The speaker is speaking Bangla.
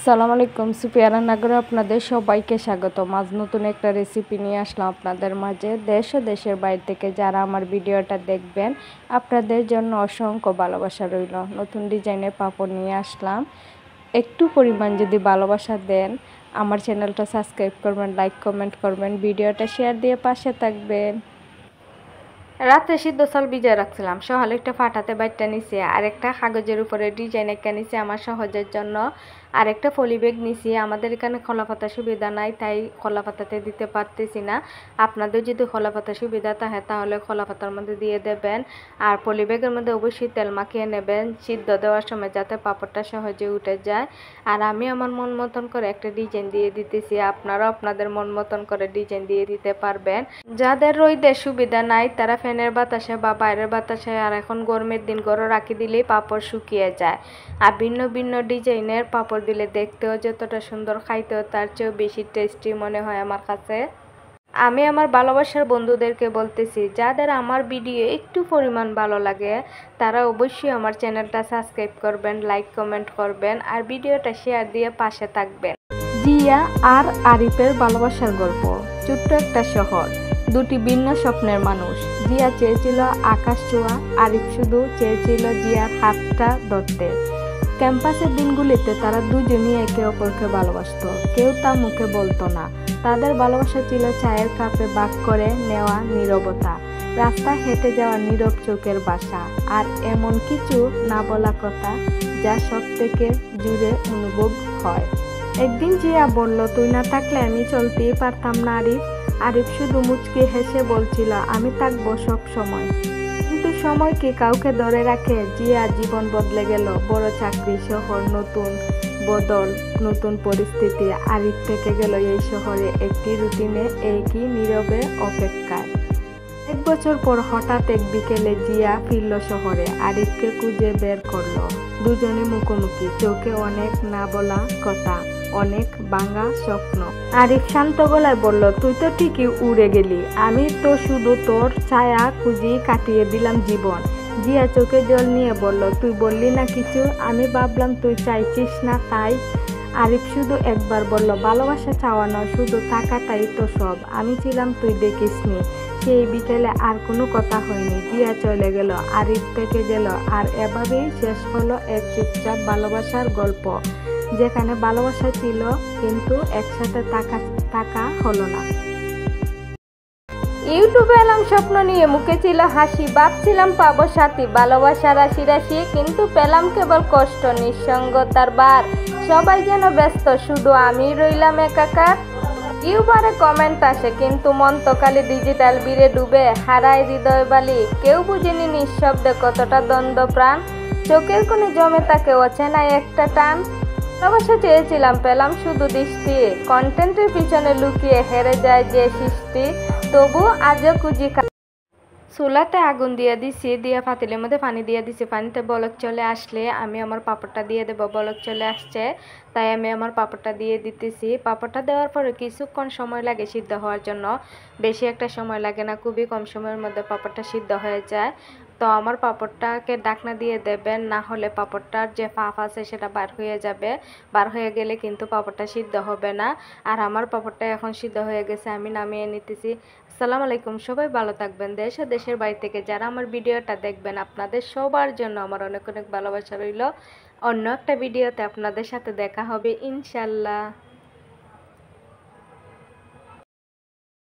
আসসালামু আলাইকুম। সুপিয়া রান্নাঘরে আপনাদের সবাইকে স্বাগতম। আজ নতুন একটা রেসিপি নিয়ে আসলাম আপনাদের মাঝে। দেশ ও দেশের বাইরে থেকে যারা আমার ভিডিওটা দেখবেন আপনাদের জন্য অসংখ্য ভালোবাসা রইল। নতুন ডিজাইনের পাপড় নিয়ে আসলাম। একটু পরিমাণ যদি ভালোবাসা দেন আমার চ্যানেলটা সাবস্ক্রাইব করবেন, লাইক কমেন্ট করবেন, ভিডিওটা শেয়ার দিয়ে পাশে থাকবেন। রাতে সিদ্ধ চাল ভিজিয়ে রাখছিলাম, সকালে একটা ফাটাতে বাইটটা নিছি, আরেকটা কাগজের উপরে ডিজাইন একটা নিছি আমার সহজের জন্য, আরেকটা পলি ব্যাগ নিছি। আমাদের এখানে খোলা পাতা সুবিধা নাই, তাই খোলা পাতাতে দিতে পারতেছি না। আপনাদের যদি খোলা পাতা সুবিধা থাকে তাহলে খোলা পাতার মধ্যে দিয়ে দেবেন। আর পলি ব্যাগের মধ্যে অবশ্যই তেল মাখিয়ে নেবেন সিদ্ধ দেওয়ার সময়, যাতে পাপড়টা সহজে উঠে যায়। আর আমি আমার মন মতন করে একটা ডিজাইন দিয়ে দিতেছি, আপনারাও আপনাদের মন মতন করে ডিজাইন দিয়ে দিতে পারবেন। যাদের রোদের সুবিধা নাই তারা ফ্যানের বাতাসে বা বাইরের বাতাসে, আর এখন গরমের দিন গরম রাখি দিলেই পাপড় শুকিয়ে যায়। আর ভিন্ন ভিন্ন ডিজাইনের পাপড় দিলে দেখতেও যতটা সুন্দর, খাইতেও তার চেয়েও বেশি টেস্টি মনে হয় আমার কাছে। আমি আমার ভালোবাসার বন্ধুদেরকে বলতেছি, যাদের আমার ভিডিও একটু পরিমাণ ভালো লাগে তারা অবশ্যই আমার চ্যানেলটা সাবস্ক্রাইব করবেন, লাইক কমেন্ট করবেন, আর ভিডিওটা শেয়ার দিয়ে পাশে থাকবেন। জিয়া আর আরিফের ভালোবাসার গল্প। ছোট্ট একটা শহর, দুটি ভিন্ন স্বপ্নের মানুষ। জিয়া চেয়েছিল আকাশ ছোঁয়া, আরিফ শুধু চেয়েছিল জিয়ার হাতটা ধরতে। ক্যাম্পাসের দিনগুলিতে তারা দুজনই একে অপরকে ভালোবাসত, কেউ তা মুখে বলতো না। তাদের ভালোবাসা ছিল চায়ের কাপে ভাগ করে নেওয়া নীরবতা, রাস্তায় হেঁটে যাওয়া নীরব চোখের ভাষা, আর এমন কিছু না বলা কথা যা সব থেকে জুড়ে অনুভব হয়। একদিন জিয়া বলল, তুই না থাকলে আমি চলতেই পারতাম না আরিফ। আরিফ শুধু মুচকি হেসে বলছিল, আমি থাকবো সব সময়। কিন্তু সময় কি কাউকে ধরে রাখে? জিয়ার জীবন বদলে গেল। বড় চাকরি, শহর, নতুন বদল, নতুন পরিস্থিতি। আরিফ থেকে গেল এই শহরে একটি রুটিনে, একই নীরবে অপেক্ষায়। 1 বছর পর হঠাৎ এক বিকেলে জিয়া ফিরল শহরে, আরিফকে খুঁজে বের করলো। দুজনে মুখোমুখি, চোখে অনেক না বলা কথা, অনেক ভাঙা স্বপ্ন। আরিফ শান্ত গলায় বলল, তুই তো ঠিকই উড়ে গেলি, আমি তো শুধু তোর ছায়া খুঁজেই কাটিয়ে দিলাম জীবন। জিয়া চোখে জল নিয়ে বলল, তুই বললি না কিছু, আমি ভাবলাম তুই চাইছিস না তাই। আরিফ শুধু একবার বলল, ভালোবাসা চাওয়া নয়, শুধু থাকাটাই তো সব, আমি ছিলাম তুই দেখিসনি। সেই বিকেলে আর কোনো কথা হয়নি, জিয়া চলে গেল, আরিফ থেকে গেল, আর এভাবেই শেষ হলো এক চুপচাপ ভালোবাসার গল্প, যেখানে ভালোবাসা ছিল কিন্তু একসাথে থাকা হলো না। ইউটিউবে এলাম স্বপ্ন নিয়ে, মুখে ছিল হাসি, ভাবছিলাম পাবো সাথী, ভালোবাসা রাশি রাশি, কিন্তু পেলাম কেবল কষ্ট, নিঃসঙ্গতার বার। সবাই যেন ব্যস্ত, শুধু আমি রইলাম একাকার। ইউবারে কমেন্ট আসে, কিন্তু মন তো খালি ডিজিটাল ভিড়ে ডুবে, হারায় হৃদয় বালি। কেউ বুঝেনি নিঃশব্দে কতটা দ্বন্দ্ব প্রাণ, চোখের কোণে জমে থাকে অচেনায় একটা টান। ভালোবাসা চেয়েছিলাম, পেলাম শুধু দৃষ্টি, কন্টেন্টের পিছনে লুকিয়ে হেরে যায় যে সৃষ্টি। তবু আজও খুঁজি। চুলাতে আগুন দিয়ে দিছি, দিয়ে পাতিলের মধ্যে পানি দিয়ে দিছি, পানিতে বলক চলে আসলে আমি আমার পাপড়টা দিয়ে দেবো। বলক চলে আসছে তাই আমি আমার পাপড়টা দিয়ে দিতেছি। পাপড়টা দেওয়ার পরে কিছুক্ষণ সময় লাগে সিদ্ধ হওয়ার জন্য, বেশি একটা সময় লাগে না, খুবই কম সময়ের মধ্যে পাপড়টা সিদ্ধ হয়ে যায়। তো আমার পাপড়টাকে ঢাকনা দিয়ে দেবেন, না হলে পাপড়টার যে ফাঁপ আছে সেটা বার হয়ে যাবে, বার হয়ে গেলে কিন্তু পাপড়টা সিদ্ধ হবে না। আর আমার পাপড়টা এখন সিদ্ধ হয়ে গেছে, আমি নামিয়ে নিতেছি। আসসালামু আলাইকুম, সবাই ভালো থাকবেন। দেশ ও দেশের বাইরে থেকে যারা আমার ভিডিওটা দেখবেন আপনাদের সবার জন্য আমার অনেক অনেক ভালোবাসা রইল। অন্য একটা ভিডিওতে আপনাদের সাথে দেখা হবে ইনশাল্লাহ।